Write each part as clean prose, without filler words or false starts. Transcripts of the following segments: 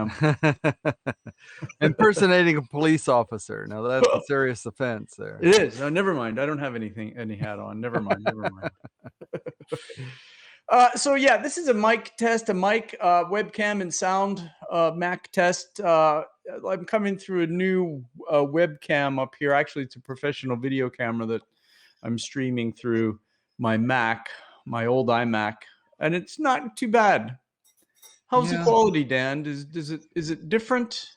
webcam. Impersonating a police officer. Now that's a serious offense there. It is. No, never mind. I don't have any hat on. Never mind. Never mind. So yeah, this is a mic test, a mic, webcam and sound Mac test. I'm coming through a new webcam up here. Actually, it's a professional video camera that I'm streaming through my Mac, my old iMac, and it's not too bad. How's the quality, Dan? Is it different?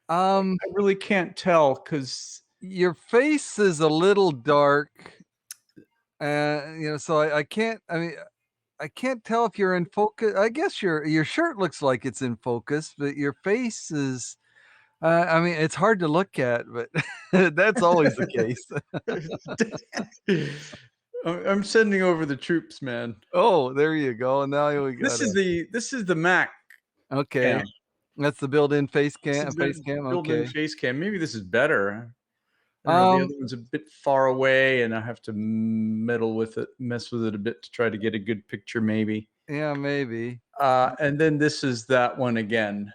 I really can't tell because your face is a little dark, so I can't. I mean, I can't tell if you're in focus. I guess your shirt looks like it's in focus, but your face is. I mean, it's hard to look at, but that's always the case. I'm sending over the troops, man. Oh, there you go. And now we got this is the Mac. Okay, cam. that's the built-in face cam. Built-in Okay, face cam. Maybe this is better. The other one's a bit far away, and I have to mess with it a bit to try to get a good picture, maybe. Yeah, maybe. And then this is that one again.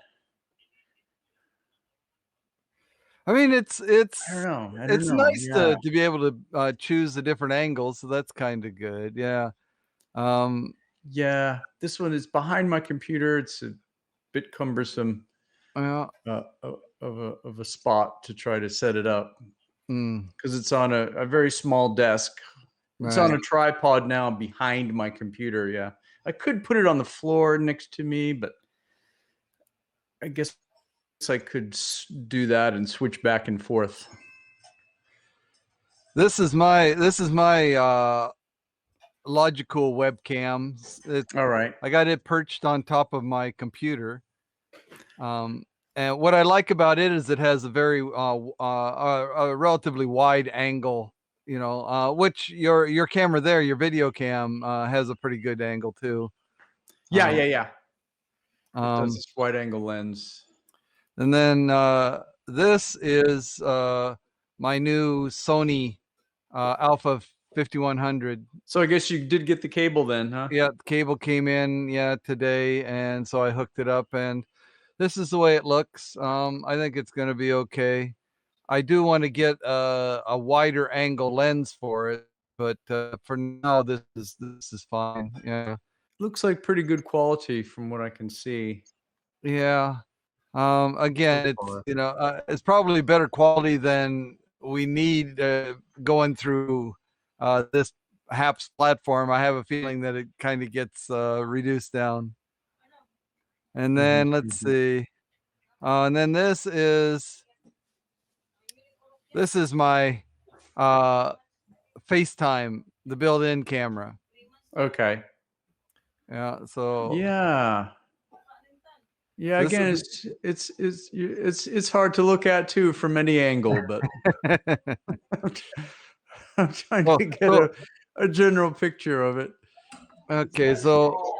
I mean, it's I don't know. it's nice to be able to choose the different angles, so that's kind of good. Yeah. Yeah, this one is behind my computer. It's a bit cumbersome of a spot to try to set it up because it's on a very small desk. It's on a tripod now behind my computer. Yeah, I could put it on the floor next to me, but I guess I could do that and switch back and forth. This is my Logical webcam. All right. I got it perched on top of my computer. And what I like about it is it has a very a relatively wide angle, which your camera there, your video cam, has a pretty good angle too. Yeah. It does this wide angle lens. And then this is my new Sony Alpha 5100. So I guess you did get the cable then, huh? Yeah, the cable came in today, and so I hooked it up, and this is the way it looks. I think it's going to be okay. I do want to get a wider angle lens for it, but for now this is fine. Yeah, looks like pretty good quality from what I can see. Yeah. Again, it's it's probably better quality than we need going through this HAPS platform. I have a feeling that it kind of gets reduced down. And then let's see. And then this is my FaceTime, the built-in camera. Okay. Yeah. So. Yeah. Yeah. Again, it's hard to look at too from any angle, but I'm trying to get a general picture of it. Okay. So.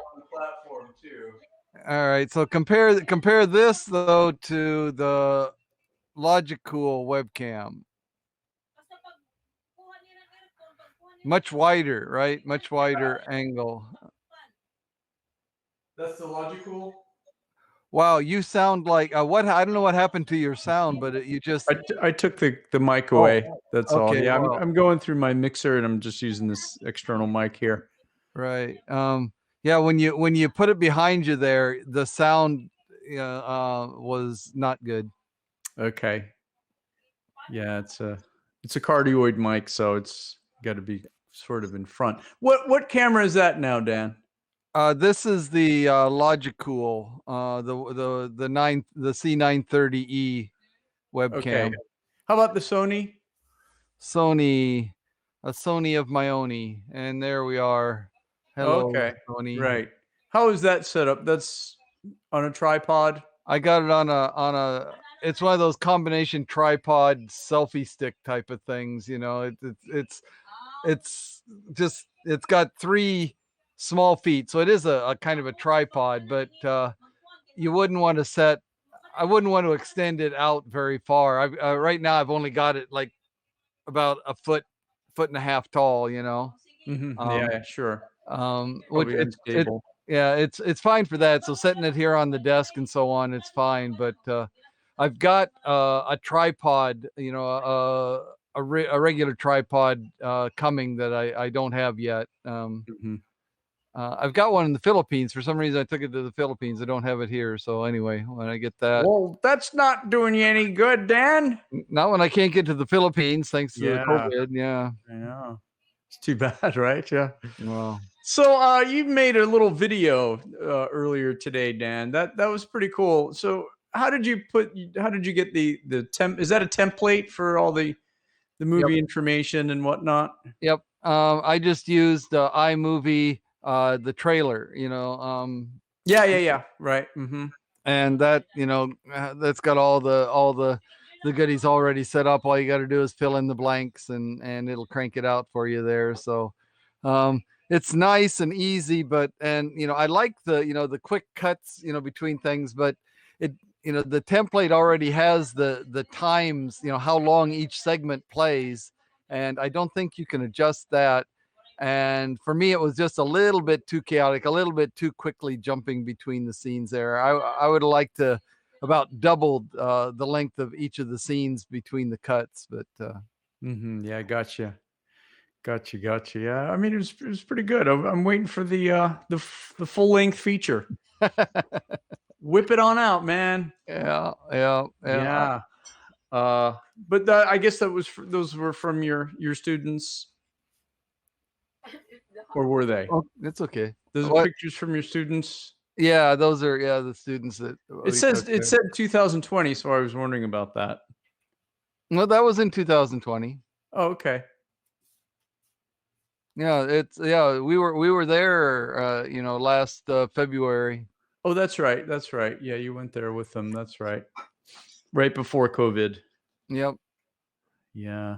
All right, so compare this though to the Logicool webcam. Much wider, right? Much wider angle. That's the Logicool? Wow, you sound like what? I don't know what happened to your sound, but you just I took the mic away. That's all. Yeah, well, I'm going through my mixer and I'm just using this external mic here. Right. Yeah, when you put it behind you there, the sound was not good. Okay. Yeah, it's a cardioid mic, so it's got to be sort of in front. What camera is that now, Dan? This is the Logicool, the C930E webcam. Okay. How about the Sony? Sony, a Sony of my own, and there we are. Hello, okay. Sony. Right. How is that set up? That's on a tripod? I got it on a it's one of those combination tripod selfie stick type of things, it's got 3 small feet, so it is a kind of a tripod, but you wouldn't want to I wouldn't want to extend it out very far. Right now I've only got it like about a foot and a half tall, Yeah, sure. Which yeah, it's fine for that. So setting it here on the desk and so on, it's fine. But I've got a tripod, you know, a regular tripod coming that I don't have yet. I've got one in the Philippines. For some reason, I took it to the Philippines. I don't have it here. So anyway, when I get that, Well, that's not doing you any good, Dan. not when I can't get to the Philippines thanks to the Yeah, COVID. Yeah. I know. It's too bad, right? Yeah. Well, So you made a little video earlier today, Dan. That was pretty cool. So how did you get the temp? Is that a template for all the yep, movie information and whatnot? yep. I just used iMovie, the trailer, you know, Yeah. Right. and that, you know, that's got all the goodies already set up. All you got to do is fill in the blanks, and it'll crank it out for you there. So it's nice and easy, but and you know, I like the, you know, the quick cuts, you know, between things, but it, you know, the template already has the times, you know, how long each segment plays, and I don't think you can adjust that. And for me, it was just a little bit too chaotic, a little bit too quickly jumping between the scenes there. I would have liked to about doubled the length of each of the scenes between the cuts, but Yeah, gotcha. Gotcha. Yeah, I mean it was pretty good. I'm waiting for the full length feature. Whip it on out, man. yeah. Yeah. But I guess those were from your students, or were they? Oh, it's okay. Those are What? pictures from your students. Yeah, those are, yeah, the students that we took It there. said 2020, so I was wondering about that. Well, that was in 2020. Oh, okay. Yeah, we were there, you know, last February. Oh, that's right. That's right. Yeah, you went there with them. That's right. Right before COVID. Yep. Yeah.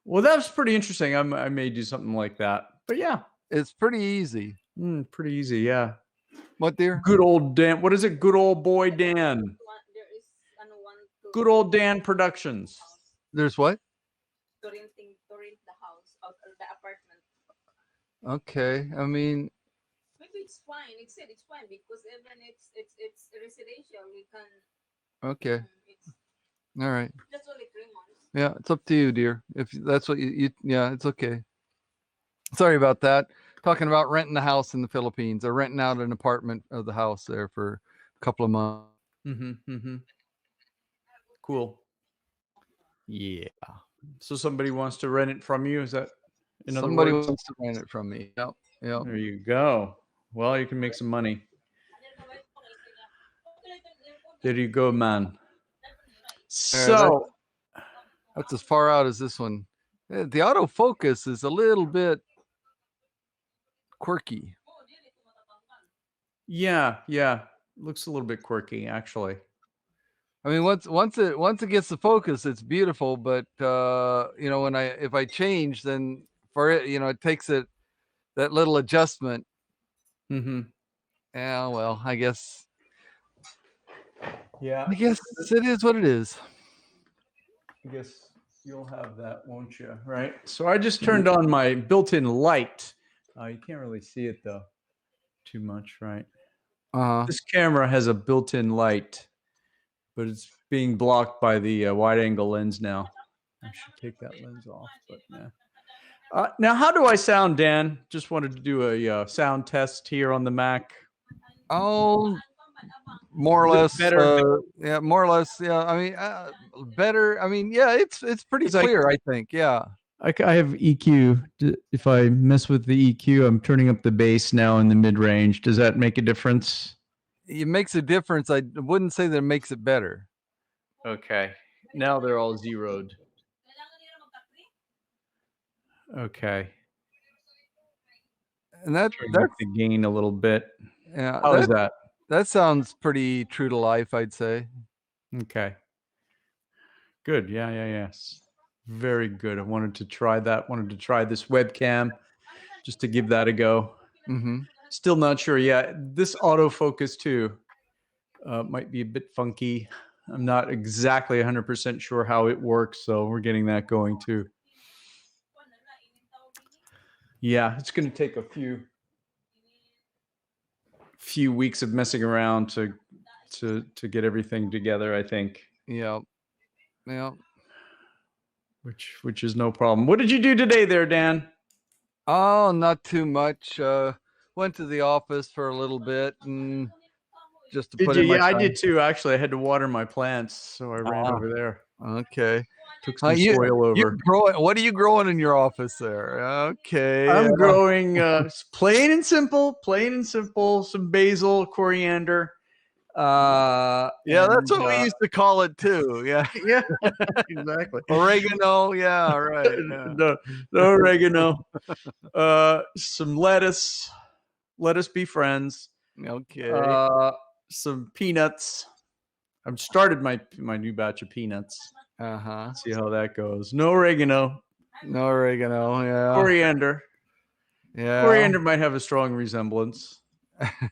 Well, that was pretty interesting. I may do something like that. But yeah, It's pretty easy. pretty easy. Yeah. What, dear? Good old Dan. What is it? Good old boy Dan. Good old Dan Productions. There's what? To rent the house or the apartment. Okay. I mean, Maybe it's fine. It said it's fine because even it's residential, we can. okay. It's All right. just only 3 months. Yeah, it's up to you, dear. If that's what you yeah, it's okay. Sorry about that. Talking about renting a house in the Philippines, or renting out an apartment of the house there for a couple of months. Cool. Yeah. So somebody wants to rent it from you. Is that in other Somebody words? wants to rent it from me. Yep. There you go. Well, you can make some money. There you go, man. So that's as far out as this one. The autofocus is a little bit quirky. Yeah. Looks a little bit quirky, actually. I mean, once it gets the focus, it's beautiful. But you know, if I change, then for it, you know, it takes that little adjustment. Yeah, well, I guess. Yeah. I guess it is what it is. I guess you'll have that, won't you? Right. So I just turned on my built-in light. You can't really see it though, too much, right? This camera has a built-in light, but it's being blocked by the wide-angle lens now. I should take that lens off, but yeah. Now, how do I sound, Dan? Just wanted to do a sound test here on the Mac. Oh, more or less better. Yeah, more or less. Yeah, I mean, better. I mean, yeah, it's pretty clear, I think. Yeah. I have EQ. If I mess with the EQ, I'm turning up the bass now in the mid-range. Does that make a difference? It makes a difference. I wouldn't say that it makes it better. Okay. Now they're all zeroed. Okay. And that's the gain a little bit. Yeah. How is that? That sounds pretty true to life, I'd say. Okay. Good. Yes. Very good. I wanted to try that. Wanted to try this webcam just to give that a go. Still not sure yet. This autofocus too might be a bit funky. I'm not exactly 100% sure how it works, so we're getting that going too. Yeah, it's going to take a few few weeks of messing around to get everything together, I think. Yeah. Which is no problem. What did you do today there, Dan? Oh, not too much. Went to the office for a little bit and just to Did put you? in my Yeah, I time. did too. Actually, I had to water my plants, so I ran over there. Okay. Took some soil over. What are you growing in your office there? Okay. I'm growing plain and simple, some basil, coriander. Yeah, that's what we used to call it too. Yeah. Yeah, exactly. Oregano. Yeah, right. Yeah. No oregano. Some lettuce. Let us be friends. Okay. Some peanuts. I've started my new batch of peanuts. See how that goes. No oregano. No oregano. Yeah. Coriander. Yeah. Coriander might have a strong resemblance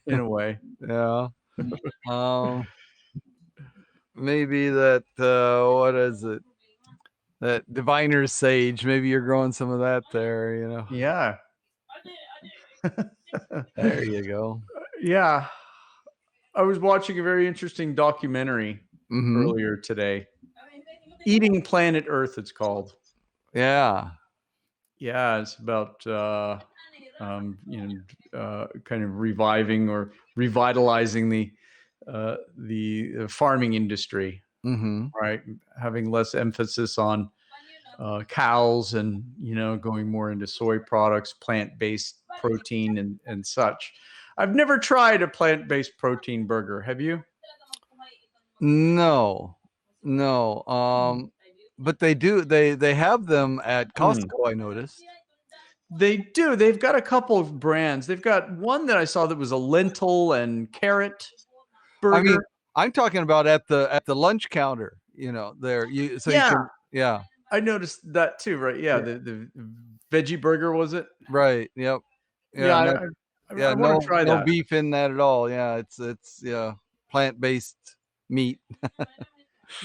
in a way. Yeah. Maybe that what is it? That diviner's sage. Maybe you're growing some of that there, you know. Yeah. There you go. Yeah. I was watching a very interesting documentary earlier today. Eating Planet Earth, it's called. Yeah. Yeah, it's about kind of reviving or revitalizing the farming industry, right? Having less emphasis on cows and going more into soy products, plant-based protein and such. I've never tried a plant-based protein burger. Have you? No. But they do. They have them at Costco. I noticed. They do. They've got a couple of brands. They've got one that I saw that was a lentil and carrot burger. I mean, I'm talking about at the lunch counter. You know, there. You can. Yeah. I noticed that too. Right? Yeah. The veggie burger, was it? Right. Yep. Yeah. I want to try that. No beef in that at all. Yeah. It's plant-based meat.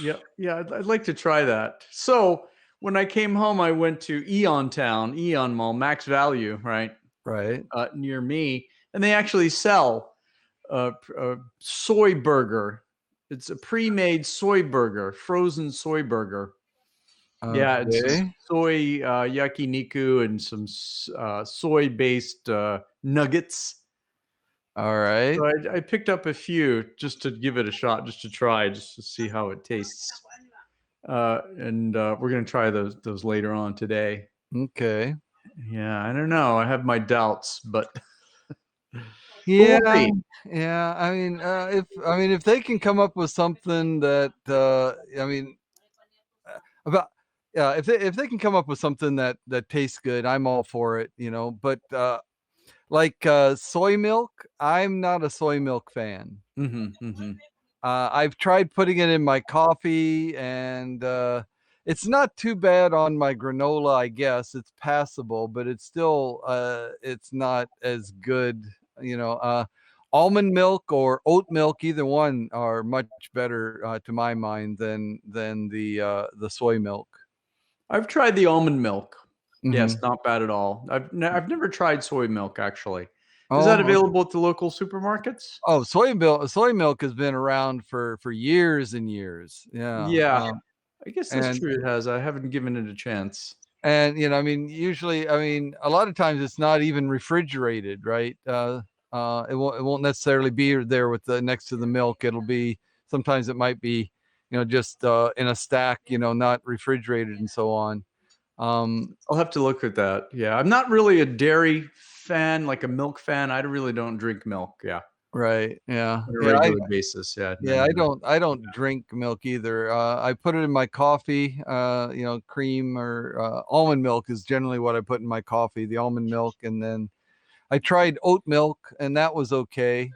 Yeah. I'd like to try that. So when I came home, I went to Eon Mall, Max Value, right? Right. Near me, and they actually sell a soy burger. It's a pre-made soy burger, frozen soy burger. Okay. Yeah, it's soy yakiniku and some soy-based nuggets. All right. So I picked up a few just to give it a shot, just to try, just to see how it tastes. And we're gonna try those later on today. Okay. Yeah, I don't know. I have my doubts, but yeah, yeah. I mean, if they can come up with something that if they can come up with something that tastes good, I'm all for it. You know, but like soy milk, I'm not a soy milk fan. I've tried putting it in my coffee, and it's not too bad on my granola. I guess it's passable, but it's still it's not as good. You know, almond milk or oat milk, either one are much better to my mind than the soy milk. I've tried the almond milk. Yes, not bad at all. I've never tried soy milk, actually. Is that available at the local supermarkets? Oh, soy milk has been around for years and years. Yeah. Yeah. I guess that's true. It has. I haven't given it a chance. And I mean, usually, I mean, a lot of times it's not even refrigerated, right? It won't necessarily be there with the next to the milk. It'll be, sometimes it might be, just in a stack, not refrigerated and so on. I'll have to look at that. Yeah, I'm not really a dairy fan, like a milk fan. I really don't drink milk. Yeah. Right. Yeah. On a regular basis. Yeah. Yeah. I don't drink milk either. I put it in my coffee. Cream or almond milk is generally what I put in my coffee. The almond milk, and then I tried oat milk, and that was okay.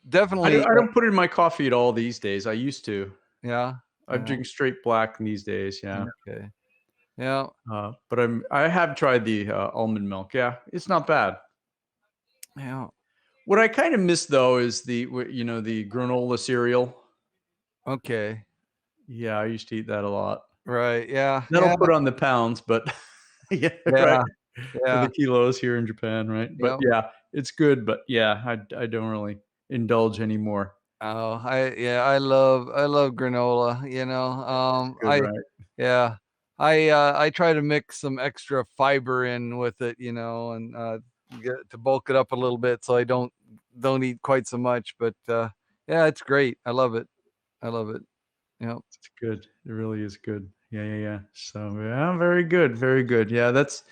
Definitely. I don't put it in my coffee at all these days. I used to. Yeah. I drink straight black these days. Yeah. Okay. Yeah. But I have tried the almond milk. Yeah, it's not bad. Yeah. What I kind of miss though is the granola cereal. Okay. Yeah, I used to eat that a lot. Right. Yeah. That'll put on the pounds, but right. Yeah. For the kilos here in Japan, right? But yeah, it's good, but yeah, I don't really indulge anymore. Oh, I love granola, you know. Good, right? I try to mix some extra fiber in with it, you know, and get to bulk it up a little bit so I don't eat quite so much, but yeah, it's great. I love it. I love it. Yeah. It's good. It really is good. Yeah. So yeah, very good, very good. Yeah, that's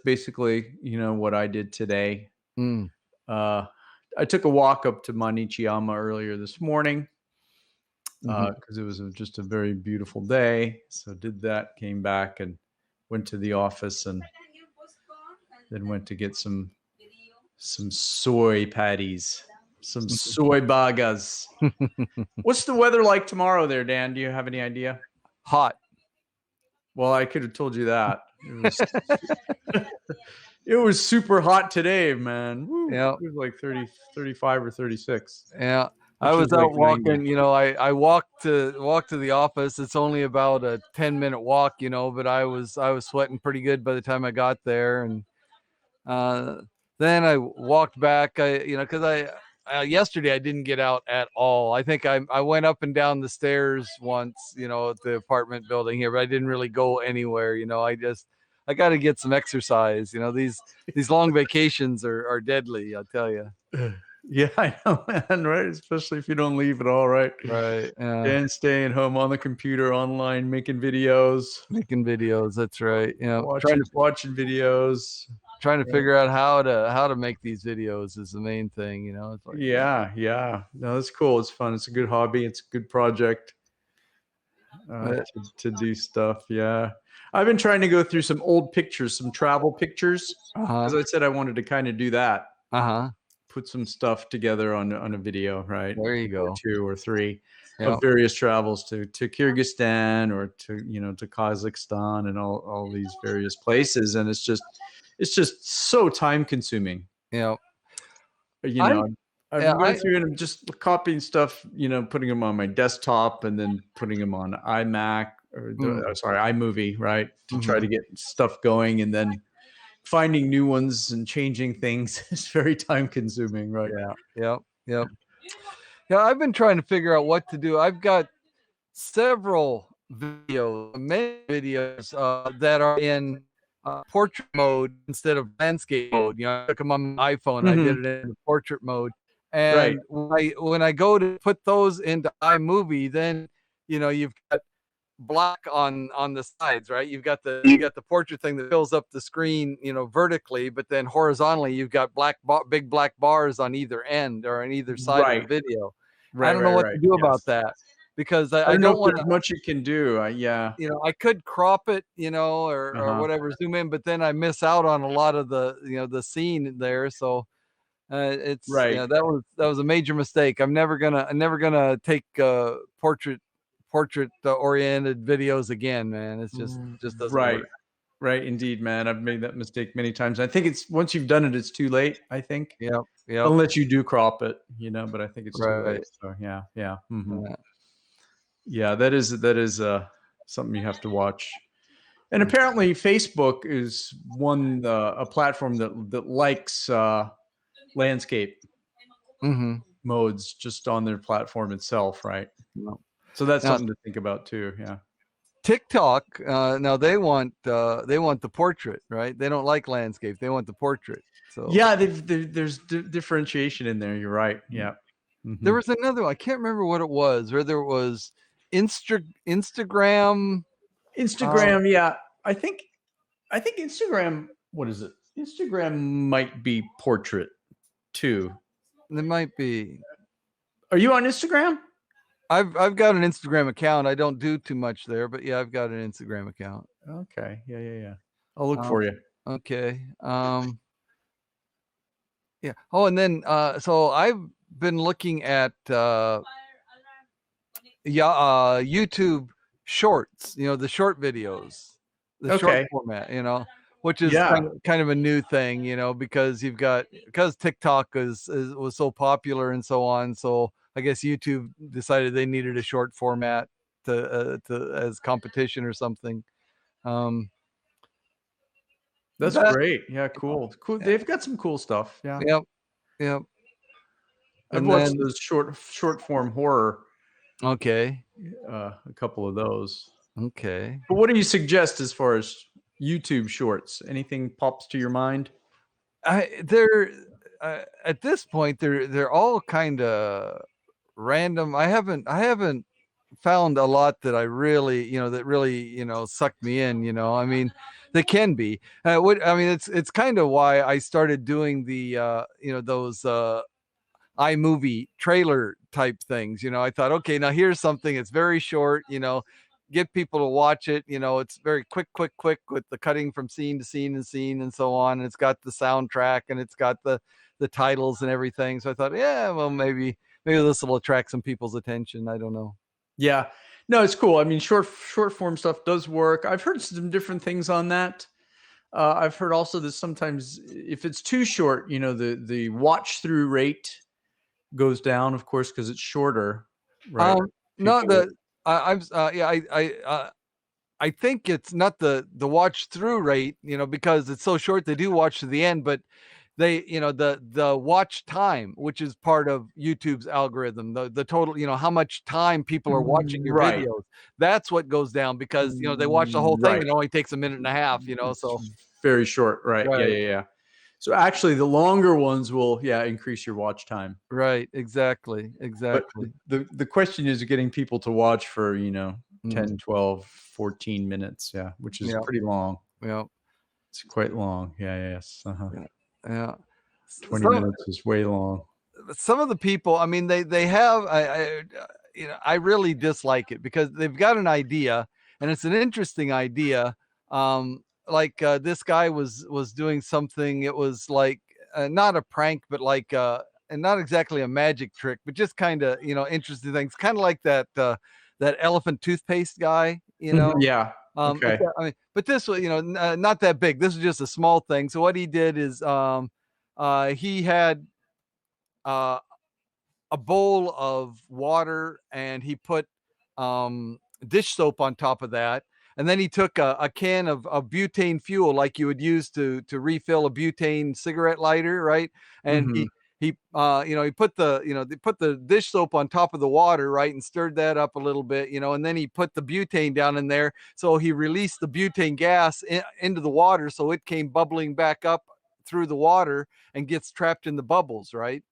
basically, what I did today. Mm. I took a walk up to Manichiyama earlier this morning Mhm. because it was just a very beautiful day. So did that, came back and went to the office, and then went to get some soy patties, some soy bagas. What's the weather like tomorrow there, Dan? Do you have any idea? Hot. Well, I could have told you that. It was super hot today, man. Woo. Yeah. It was like 30, 35 or 36. Yeah. I Which was is like out 90. walking, you know, I walked to the office. It's only about a 10-minute walk, you know, but I was sweating pretty good by the time I got there. And then I walked back, because yesterday I didn't get out at all. I think I went up and down the stairs once, you know, at the apartment building here, but I didn't really go anywhere. You know, I got to get some exercise. You know, these long vacations are deadly, I'll tell you. Yeah, I know, man, right? Especially if you don't leave at all, right? Right. And staying home on the computer, online, making videos. That's right. You know, Watching videos. trying to figure out how to make these videos is the main thing, you know. It's like, Yeah. No, that's cool. It's fun. It's a good hobby. It's a good project to do stuff. Yeah. I've been trying to go through some old pictures, some travel pictures, because I said I wanted to kind of do that. Put some stuff together on a video, right? There you go. 2 or 3 of various travels to Kyrgyzstan or to Kazakhstan and all these various places, and it's just so time consuming. Yeah. I've been going through and just copying stuff, putting them on my desktop and then putting them on iMac or iMovie, right? To try to get stuff going, and then finding new ones and changing things is very time consuming, right? Yeah. Yeah, I've been trying to figure out what to do. I've got several many videos that are in portrait mode instead of landscape mode. You know, I took them on my iPhone. I did it in portrait mode. And when I go to put those into iMovie, then, you know, you've got black on the sides, right? You've got the portrait thing that fills up the screen, you know, vertically, but then horizontally you've got big black bars on either end or on either side of the video. I don't know what to do about that, because I don't want as much you can do. Yeah. You know, I could crop it, you know, or whatever, zoom in, but then I miss out on a lot of the, you know, the scene there. So it's that was a major mistake. I'm never gonna take portrait oriented videos again, man. It's just doesn't work. Right, indeed, man. I've made that mistake many times. I think it's once you've done it, it's too late. I think. Yeah. Unless you do crop it, but I think it's too late. So yeah. Yeah, that is something you have to watch. And apparently, Facebook is a platform that likes landscape modes just on their platform itself, right? So that's something to think about too. Yeah. TikTok, now they want the portrait, right? They don't like landscape. They want the portrait. So yeah, there's differentiation in there. You're right. Yeah. There was another one. I can't remember what it was. Whether it was Instagram. Yeah. I think Instagram. What is it? Instagram might be portrait too. It might be. Are you on Instagram? I've got an Instagram account. I don't do too much there, but yeah, I've got an Instagram account. Okay. Yeah. I'll look for you. Okay. Yeah. Oh, and then so I've been looking at YouTube Shorts, you know, the short videos, the short format, you know, which is kind of a new thing, you know, because TikTok was so popular and so on. So I guess YouTube decided they needed a short format to as competition or something. That's That, great. Yeah, cool. Cool. They've got some cool stuff. Yeah. yep, yep. I've And watched then, those short form horror, okay, a couple of those. okay. But what do you suggest as far as YouTube shorts? Anything pops to your mind? They're at this point they're all kind of random. I haven't found a lot that I really, that really, sucked me in, I mean, they can be. What I mean, it's kind of why I started doing the those iMovie trailer type things. I thought, okay, now here's something. It's very short. Get people to watch it. It's very quick with the cutting from scene to scene and scene and so on. And it's got the soundtrack and it's got the titles and everything. So I thought, yeah, well, maybe this will attract some people's attention. I don't know. Yeah. No, it's cool. I mean, short form stuff does work. I've heard some different things on that. I've heard also that sometimes if it's too short, the watch through rate goes down, of course, because it's shorter, right? Not People, the I'm yeah I think it's not the watch through rate, because it's so short. They do watch to the end, but they, the watch time, which is part of YouTube's algorithm, the total, how much time people are watching your right, videos. That's what goes down because they watch the whole thing right. and it only takes a minute and a half. It's So very short, right? Yeah, right, yeah, yeah. So actually, the longer ones will, increase your watch time. right, exactly, But exactly. the question is getting people to watch for, 10, Mm, 12, 14 minutes. Yeah, which is yeah, pretty long. yeah, It's quite long. Yeah, yes. yeah, yeah. 20 minutes is way long. Some of the people, I mean, they have, I really dislike it because they've got an idea and it's an interesting idea. Like this guy was doing something. It was like not a prank, but like and not exactly a magic trick, but just kind of interesting things, kind of like that elephant toothpaste guy. Yeah. Okay. But this was not that big. This was just a small thing. So what he did is he had uh, a bowl of water and he put dish soap on top of that. And then he took a can of butane fuel, like you would use to refill a butane cigarette lighter, right? And Hmm. he put they put the dish soap on top of the water, right, and stirred that up a little bit, and then he put the butane down in there. So he released the butane gas into the water, so it came bubbling back up through the water and gets trapped in the bubbles, right?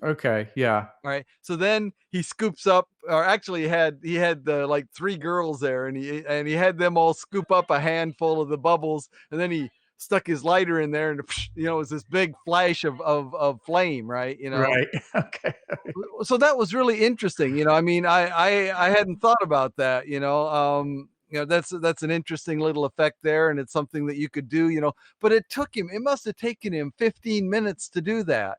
Okay. Yeah. Right. So then he scoops up, or actually he had like three girls there, and he had them all scoop up a handful of the bubbles, and then he stuck his lighter in there, and it was this big flash of flame, right? Right. Okay. So that was really interesting. I mean, I hadn't thought about that. That's an interesting little effect there, and it's something that you could do. But it must have taken him 15 minutes to do that.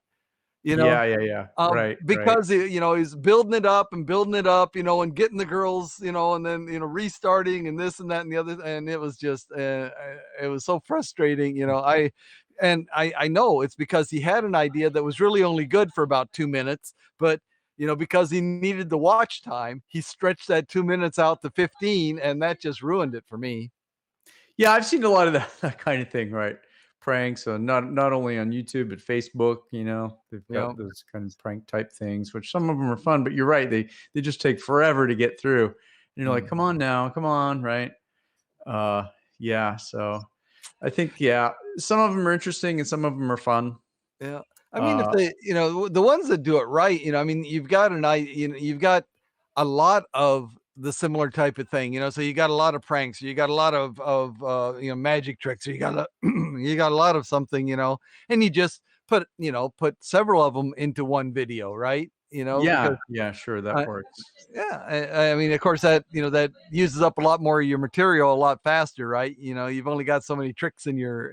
You know, Yeah. Yeah. Yeah. Right. Right. because he's building it up and building it up, and getting the girls, and then restarting and this and that and the other, and it was just it was so frustrating. I know it's because he had an idea that was really only good for about 2 minutes, but because he needed the watch time, he stretched that 2 minutes out to 15, and that just ruined it for me. Yeah, I've seen a lot of that kind of thing, right? Pranks on not only on YouTube but Facebook. They've Yeah. got those kind of prank type things, which some of them are fun. But you're right; they just take forever to get through. And you're like, come on now, come on, right? Yeah. So I think some of them are interesting and some of them are fun. Yeah. I mean, if Uh, they, the ones that do it right, I mean, you've got you've got a lot of the similar type of thing, so you got a lot of pranks, you got a lot of magic tricks, or you got you got a lot of something, and you just put several of them into one video, right? yeah, Because yeah, sure, that uh, works. yeah, I mean, of course, that uses up a lot more of your material a lot faster, right? You've only got so many tricks in your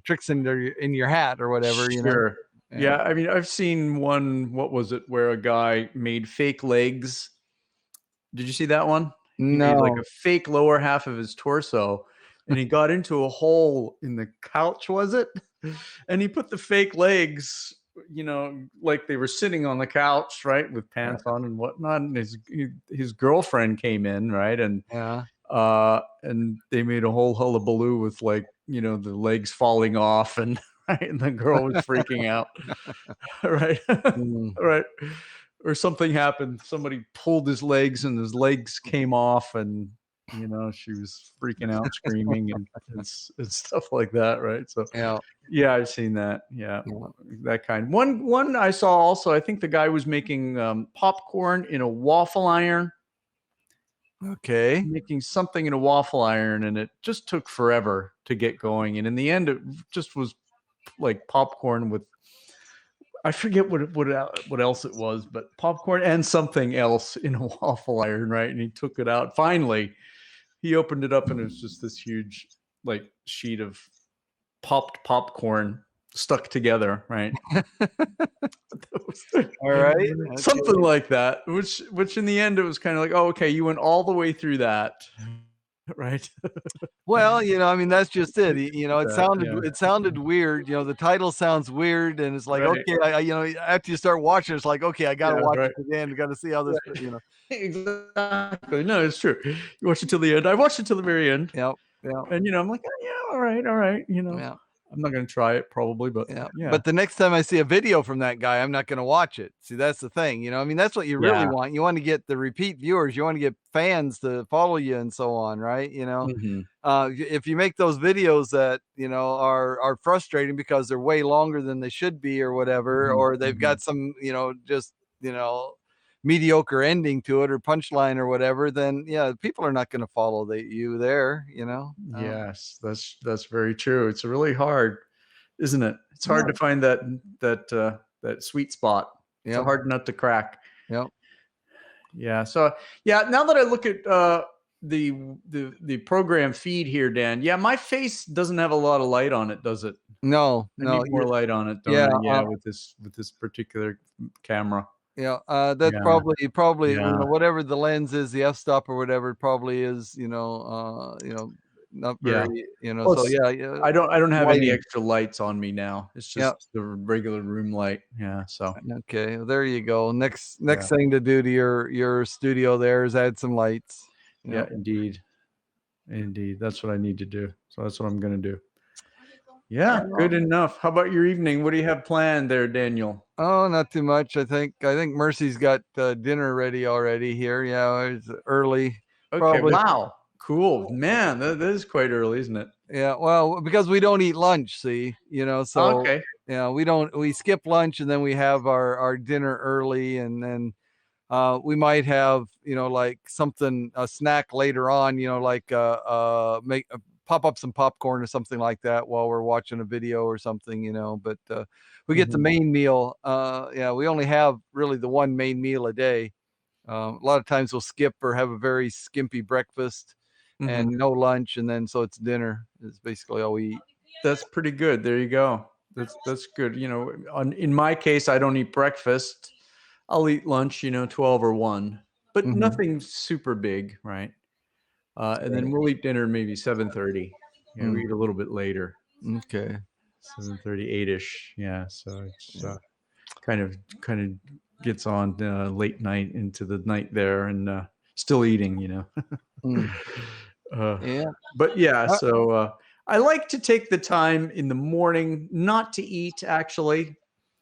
tricks in your hat or whatever. Sure. Yeah. Yeah, I mean, I've seen one. What was it? Where a guy made fake legs. Did you see that one? He made like a No. fake lower half of his torso, and he got into a hole in the couch, was it? And he put the fake legs, like they were sitting on the couch, right, with pants on and whatnot. And his girlfriend came in, right, and Yeah. And they made a whole hullabaloo with like, you know, the legs falling off and, right, and the girl was freaking out. Right. Right. Or something happened. Somebody pulled his legs and his legs came off, and you know, she was freaking out, screaming and stuff like that. Right. So yeah, I've seen that. Yeah. That kind. One I saw also, I think the guy was making popcorn in a waffle iron. Okay. Making something in a waffle iron, and it just took forever to get going. And in the end, it just was like popcorn with, I forget what else it was, but popcorn and something else in a waffle iron, right? And he took it out. Finally, he opened it up, and it was just this huge like sheet of popped popcorn stuck together, right? All right. Something like that, which in the end, it was kind of like, oh, okay, you went all the way through that. Right. Well, you know, I mean, that's just it. You know, it Yeah. sounded weird. You know, the title sounds weird, and it's like, Right. okay, you know, after you start watching, it's like, okay, I got to watch right. it to the end. I got to see how this, you know. Exactly. No, it's true. You watch it till the end. I watched it till the very end. Yeah. And you know, I'm like, oh, yeah, all right. You know, Yeah. I'm not going to try it probably, but yeah. But the next time I see a video from that guy, I'm not going to watch it. See, that's the thing. You know, I mean, that's what you really want. You want to get the repeat viewers. You want to get fans to follow you and so on, right? You know, if you make those videos that, you know, are frustrating because they're way longer than they should be or whatever, or they've got some, you know, just, you know, mediocre ending to it or punchline or whatever, then yeah, people are not going to follow you there, you know. Yes, that's very true. It's really hard, isn't it? It's hard to find that sweet spot. It's a hard nut to crack. Yeah. So yeah, now that I look at the program feed here, Dan, yeah, my face doesn't have a lot of light on it, does it? No, I need more light on it, don't I? Yeah, with this particular camera. That's probably you know, whatever the lens is, the f-stop or whatever, it probably is, you know, not very, you know. Well, so yeah, I don't have any extra lights on me now. It's just the regular room light. Yeah. So okay, well, there you go. Next thing to do to your studio there is add some lights. Yeah, indeed. That's what I need to do. So that's what I'm going to do. Yeah, good enough. How about your evening? What do you have planned there, Daniel? Oh, not too much. I think Mercy's got dinner ready already here. Yeah, it's early. Okay. Probably. Wow. Cool, man. That is quite early, isn't it? Yeah. Well, because we don't eat lunch, see, you know, so okay. Yeah, we skip lunch and then we have our dinner early, and then we might have, you know, like a snack later on, you know, like pop up some popcorn or something like that while we're watching a video or something, you know. But we get the main meal. Yeah, we only have really the one main meal a day. A lot of times we'll skip or have a very skimpy breakfast and no lunch, and then so it's dinner is basically all we eat. That's pretty good. There you go. That's good. You know, in my case, I don't eat breakfast. I'll eat lunch, you know, 12 or 1, but nothing super big, right? And then we'll eat dinner maybe 7:30. Yeah, we eat a little bit later. Okay. 7:30, 8-ish. Yeah, so it's kind of gets on late night into the night there, and still eating, you know. But yeah, so I like to take the time in the morning not to eat, actually.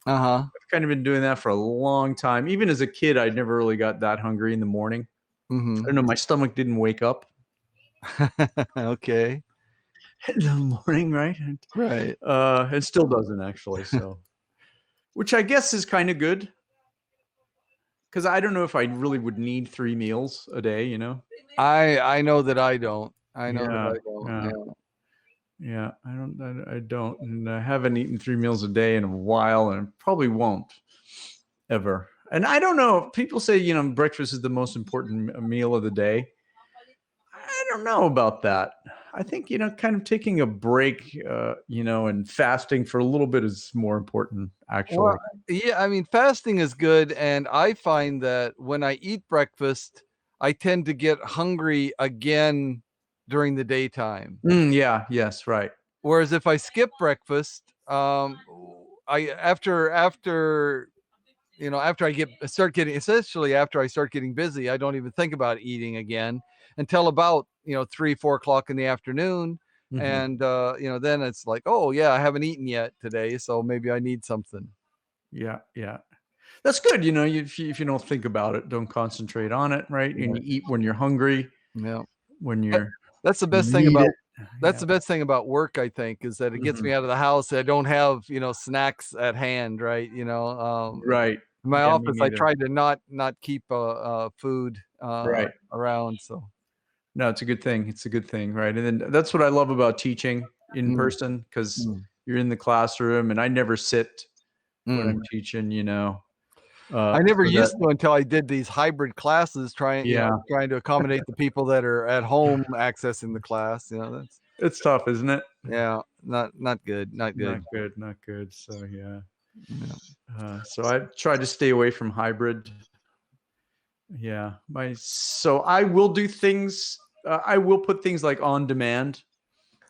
I've kind of been doing that for a long time. Even as a kid, I never really got that hungry in the morning. I don't know, my stomach didn't wake up. Okay. In the morning, right? Right. It still doesn't, actually. So, which I guess is kind of good, because I don't know if I really would need 3 meals a day, you know. I know that I don't. I know that I don't. Yeah, I don't, and I haven't eaten 3 meals a day in a while, and probably won't ever. And I don't know. People say, you know, breakfast is the most important meal of the day. I don't know about that. I think, you know, kind of taking a break, you know, and fasting for a little bit is more important, actually. Well, yeah, I mean, fasting is good, and I find that when I eat breakfast, I tend to get hungry again during the daytime. Yeah. Yes. Right. Whereas if I skip breakfast, after you know, after I start getting busy, I don't even think about eating again. until about 3, 4 o'clock in the afternoon. And then it's like, oh yeah, I haven't eaten yet today, so maybe I need something. Yeah, yeah. That's good. If you don't think about it, don't concentrate on it, right? And you eat when you're hungry. Yeah. When you're That's the best thing about the best thing about work, I think, is that it gets me out of the house. I don't have, snacks at hand, right? Right. In my Yeah, me office, I neither. try to not keep food Right. around. So No, it's a good thing. It's a good thing, right? And then that's what I love about teaching in person, because you're in the classroom, and I never sit when I'm teaching. I never so used to until I did these hybrid classes, trying to accommodate the people that are at home accessing the class. That's it's tough, isn't it? not good, not good. Not good. So yeah. So I try to stay away from hybrid. Yeah, so I will do things. I will put things like on demand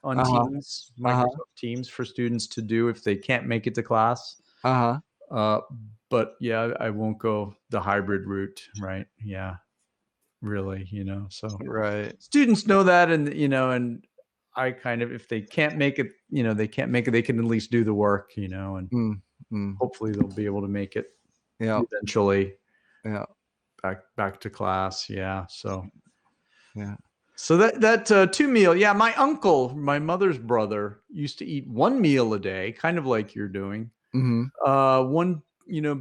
on Teams, Microsoft Teams, for students to do if they can't make it to class. But yeah, I won't go the hybrid route, right? Yeah, really, so right. Students know that, and and I kind of, if they can't make it, they can't make it, they can at least do the work, and hopefully they'll be able to make it eventually. Yeah. Back to class. Yeah. So yeah. So that 2 meal. Yeah. My uncle, my mother's brother, used to eat 1 meal a day, kind of like you're doing. One,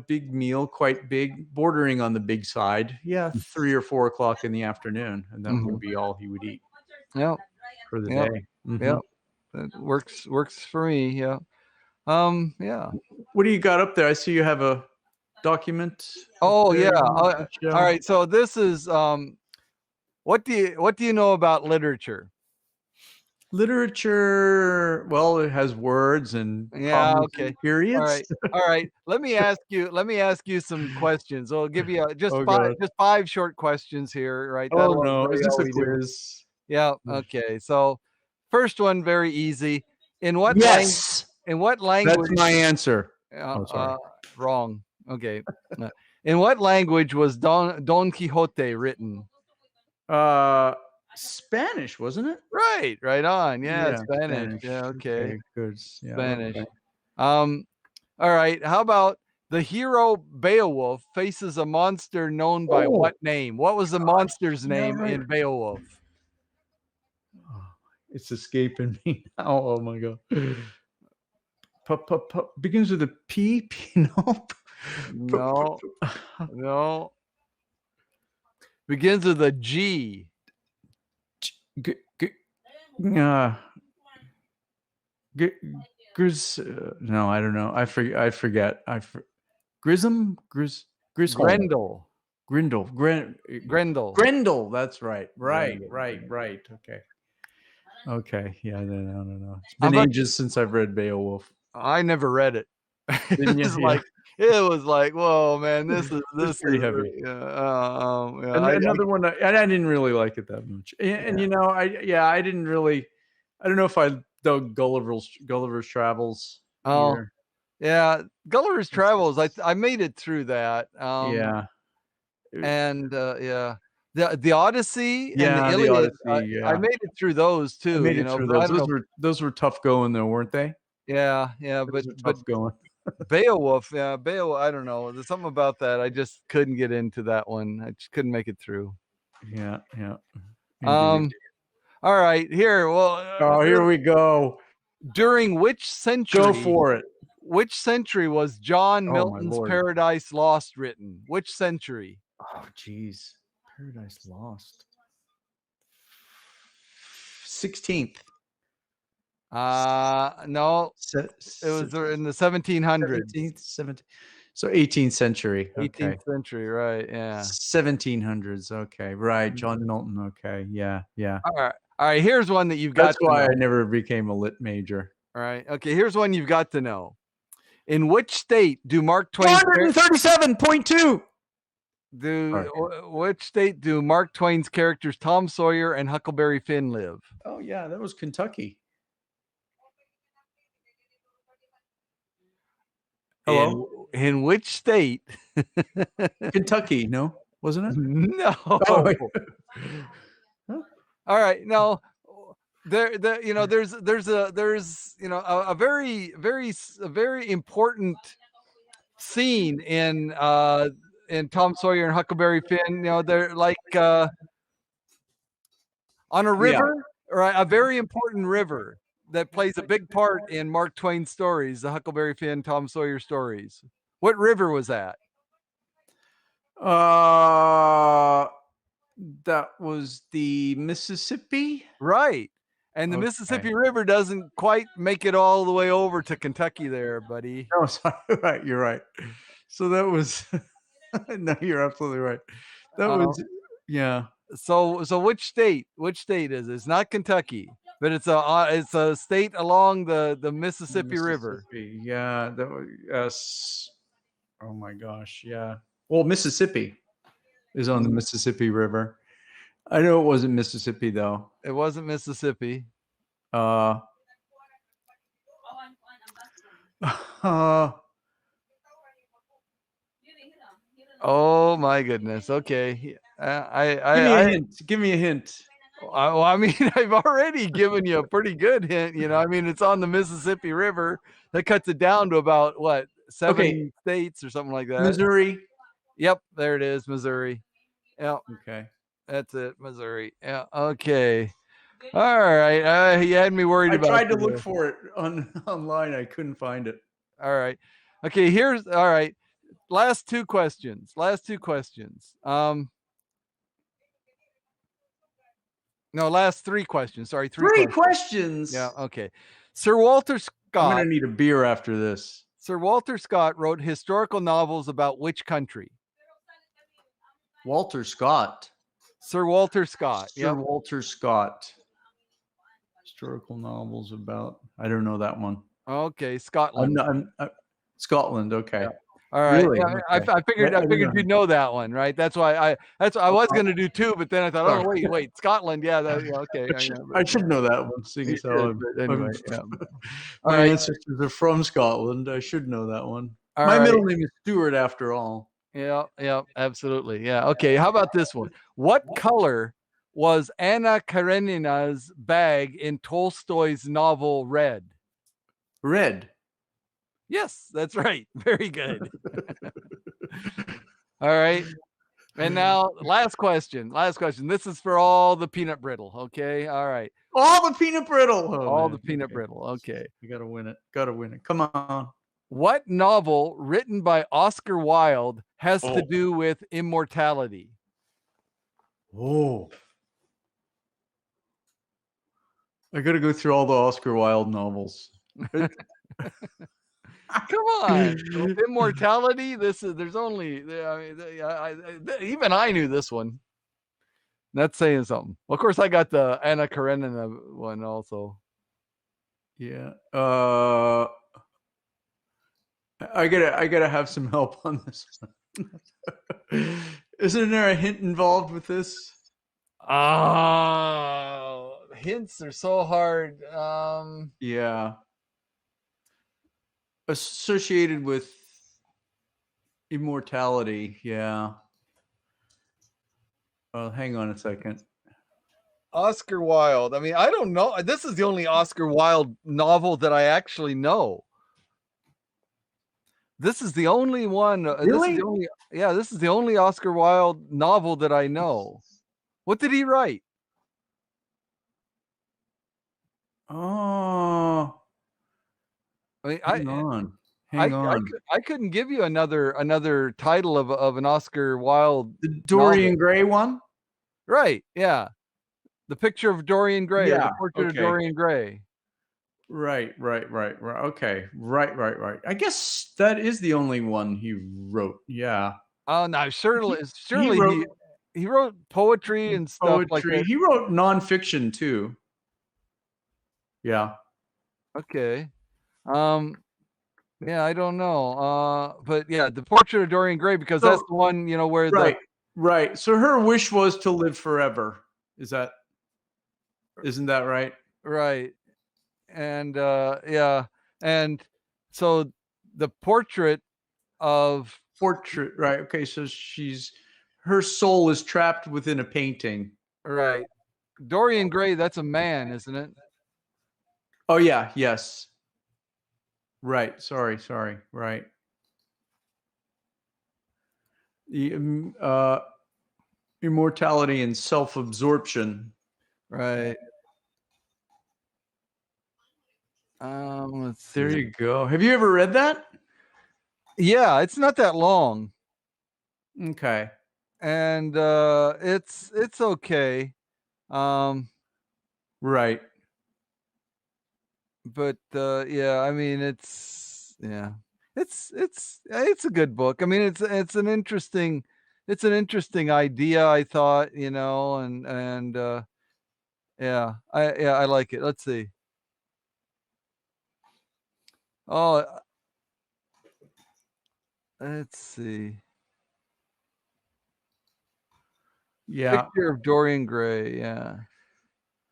big meal, quite big, bordering on the big side. Yeah. 3 or 4 o'clock in the afternoon. And that would be all he would eat for the day. Yeah. That works for me. Yeah. Yeah. What do you got up there? I see you have a document. Oh yeah. All right. So this is what do you know about literature? Literature, well, it has words and commas and periods. All right. Let me ask you some questions. I'll give you just God. 5 short questions here, right? Oh no, is this a quiz? Yeah. Okay. So first one, very easy. In what Yes. In what language? That's my answer. Sorry. Wrong. Okay. In what language was Don Quixote written? Spanish, wasn't it? Right on. Yeah, Spanish. Yeah, okay. Good. Yeah, Spanish. okay. All right. How about the hero Beowulf faces a monster known by what name? What was the monster's name in Beowulf? Oh, it's escaping me now. Oh my god. Begins with a P. No. No. Begins with a G. No, I don't know. I forget. Grissom? Grendel. Grendel. That's right. Right. Okay. Yeah. I don't know. It's been ages since I've read Beowulf. I never read it. It was like, whoa, man, this is pretty heavy. Another one, I didn't really like it that much. And I didn't really. I don't know if I dug Gulliver's Travels. Either. Yeah, Gulliver's Travels. I made it through that. Yeah. And the Odyssey and the Iliad. I made it through those too. I made it through those. Those were tough going though, weren't they? Yeah, but tough going. Beowulf, Beowulf. I don't know. There's something about that. I just couldn't get into that one. I just couldn't make it through. Yeah. All right, here. Well, here we go. During which century? Go for it. Which century was John Milton's Paradise Lost written? Which century? Oh, geez. Paradise Lost. 16th. No. It was in the 1700s. 17th. So 18th century. Okay. 18th century, right? Yeah. 1700s. Okay. Right. John Milton. Okay. Yeah. All right. Here's one that you've got. That's why I never became a lit major. All right. Okay. Here's one you've got to know. In which state do Mark Twain? 137.2. Which state do Mark Twain's characters Tom Sawyer and Huckleberry Finn live? Oh yeah, that was Kentucky. Hello? In which state? Kentucky, no? Wasn't it? No. Oh, All right. No, there's a very important scene in Tom Sawyer and Huckleberry Finn. They're like on a river, right? A very important river that plays a big part in Mark Twain's stories, the Huckleberry Finn, Tom Sawyer stories. What river was that? That was the Mississippi. Right. And the Mississippi River doesn't quite make it all the way over to Kentucky there, buddy. No, sorry. Right, you're right. So that was no, you're absolutely right. That was yeah. So which state? Which state is it? It's not Kentucky, but it's a state along the Mississippi River. Yeah, that was oh my gosh, yeah. Well, Mississippi is on the Mississippi River. I know it wasn't Mississippi though. It wasn't Mississippi. Oh my goodness. Okay. Give me a hint. Well, I mean, I've already given you a pretty good hint. I mean, it's on the Mississippi River. That cuts it down to about what, 7 states or something like that. Missouri. Yep, there it is, Missouri. Yeah. Okay. That's it, Missouri. Yeah. Okay. All right. You had me worried about. I tried to look for it online. I couldn't find it. All right. Okay. All right. Last two questions. No, last three questions. Sorry, three questions. Yeah. Okay. Sir Walter Scott. I'm gonna need a beer after this. Sir Walter Scott wrote historical novels about which country? Walter Scott. Sir Walter Scott. Sir Walter Scott. Historical novels about. I don't know that one. Okay, Scotland. Scotland. Okay. Yeah. All right. Really? Yeah, okay. I figured you'd know that one, right? That's why I was going to do two, but then I thought, oh wait, Scotland. Yeah. Okay. I should know that one. Seeing as how anyway, my ancestors are from Scotland. I should know that one. My middle name is Stuart, after all. Yeah. Absolutely. Yeah. Okay. How about this one? What color was Anna Karenina's bag in Tolstoy's novel Red? Red. Yes, that's right. Very good. All right. And now last question. This is for all the peanut brittle. Okay. All right. All the peanut brittle. All the peanut brittle. Okay. You got to win it. Come on. What novel written by Oscar Wilde has to do with immortality? Oh. I got to go through all the Oscar Wilde novels. Come on, immortality. There's only. Even I knew this one. That's saying something. Well, of course, I got the Anna Karenina one also. Yeah. I gotta have some help on this one. Isn't there a hint involved with this? Hints are so hard. Yeah. Associated with immortality. Yeah. Hang on a second. Oscar Wilde. I mean, I don't know. This is the only Oscar Wilde novel that I actually know. This is the only one. Really? This is the only Oscar Wilde novel that I know. What did he write? Oh. I mean, hang on. I couldn't give you another title of an Oscar Wilde. The Dorian Gray one? Right. Yeah. The Picture of Dorian Gray. Yeah. The Portrait of Dorian Gray. Right. Okay. Right. I guess that is the only one he wrote. Yeah. Oh no, surely he wrote poetry and stuff like that. He wrote nonfiction too. Yeah. Okay. Yeah, I don't know. But yeah, The Portrait of Dorian Gray, because that's the one, where right. So her wish was to live forever. Isn't that right? Right. And yeah. And so the portrait, right. Okay, so her soul is trapped within a painting. Right. Dorian Gray, that's a man, isn't it? Oh yeah, yes. Right. Sorry. Right. The immortality and self-absorption. Right. Let's see. There you go. Have you ever read that? Yeah, it's not that long. Okay. And it's okay. Right. But yeah, I mean it's a good book. I mean it's an interesting idea, I thought, and yeah, I like it. Let's see. Oh, let's see. Yeah. Picture of Dorian Gray, yeah.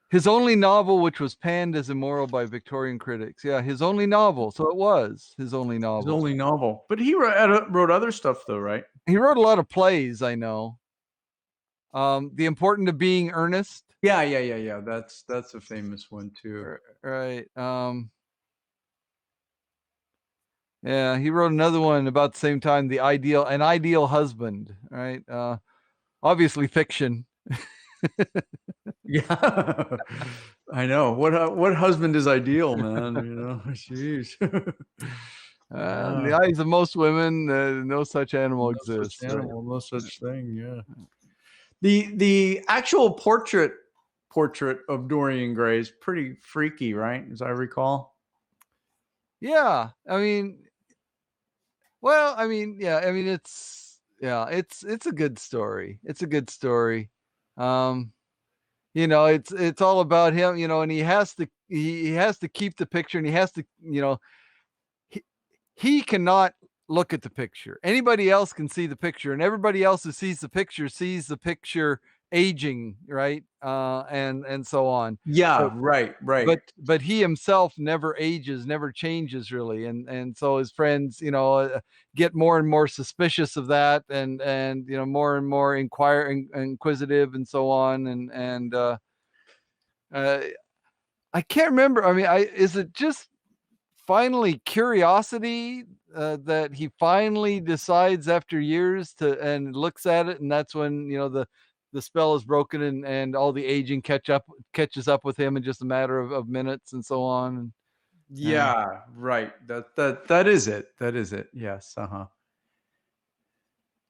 His only novel, which was panned as immoral by Victorian critics. Yeah, his only novel. So it was his only novel. His only novel. But he wrote other stuff though, right? He wrote a lot of plays, I know. The Importance of Being Earnest. Yeah. That's a famous one too. Right. Yeah, he wrote another one about the same time, An Ideal Husband, right? Obviously fiction. Yeah. I know. What husband is ideal, man? Jeez. In the eyes of most women, no such animal exists. No such thing. Yeah. The actual portrait of Dorian Gray is pretty freaky, right? As I recall. Yeah, I mean, it's a good story. It's a good story. It's all about him, and he has to keep the picture, and he has to, he cannot look at the picture. Anybody else can see the picture, and everybody else who sees the picture aging, right? And so on. Yeah, right. But he himself never ages, never changes really. And so his friends, get more and more suspicious of that, and more and more inquisitive and so on. And I can't remember. I mean, is it just finally curiosity that he finally decides after years and looks at it, and that's when the spell is broken, and all the aging catches up with him in just a matter of minutes and so on. Yeah, right. That is it. Yes.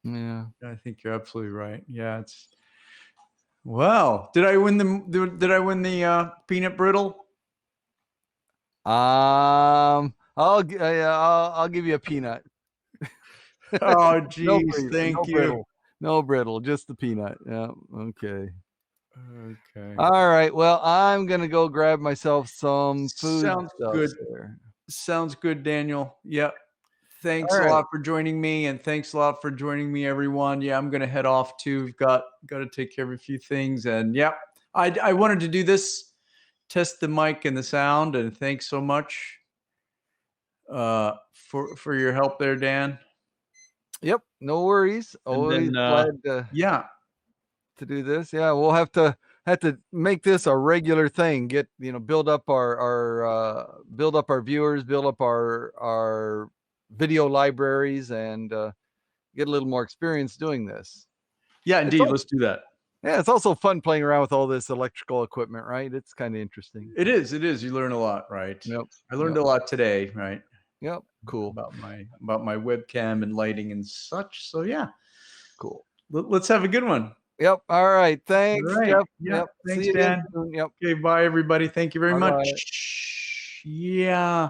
Yeah. I think you're absolutely right. Yeah, it's well. Did I win the peanut brittle? I'll give you a peanut. Oh, geez, thank you. Brittle. No brittle, just the peanut. Yeah. Okay. Okay. All right. Well, I'm gonna go grab myself some food. Sounds good. There. Sounds good, Daniel. Yep. Thanks All a right. lot for joining me, and thanks a lot for joining me, everyone. Yeah, I'm gonna head off too. Got to take care of a few things, and yeah, I wanted to do this, test the mic and the sound, and thanks so much for your help there, Dan. Yep, no worries. Always glad to do this. Yeah, we'll have to make this a regular thing. Get build up our viewers, build up our video libraries, and get a little more experience doing this. Yeah, indeed. Let's do that. Yeah, it's also fun playing around with all this electrical equipment, right? It's kind of interesting. It is. You learn a lot, right? Yep. I learned a lot today, right? Yep. Cool. About my webcam and lighting and such. So yeah. Cool. Let's have a good one. Yep. All right. Thanks, All right. Jeff. Yep. Thanks, Dan. Yep. Okay. Bye, everybody. Thank you very much. Yeah.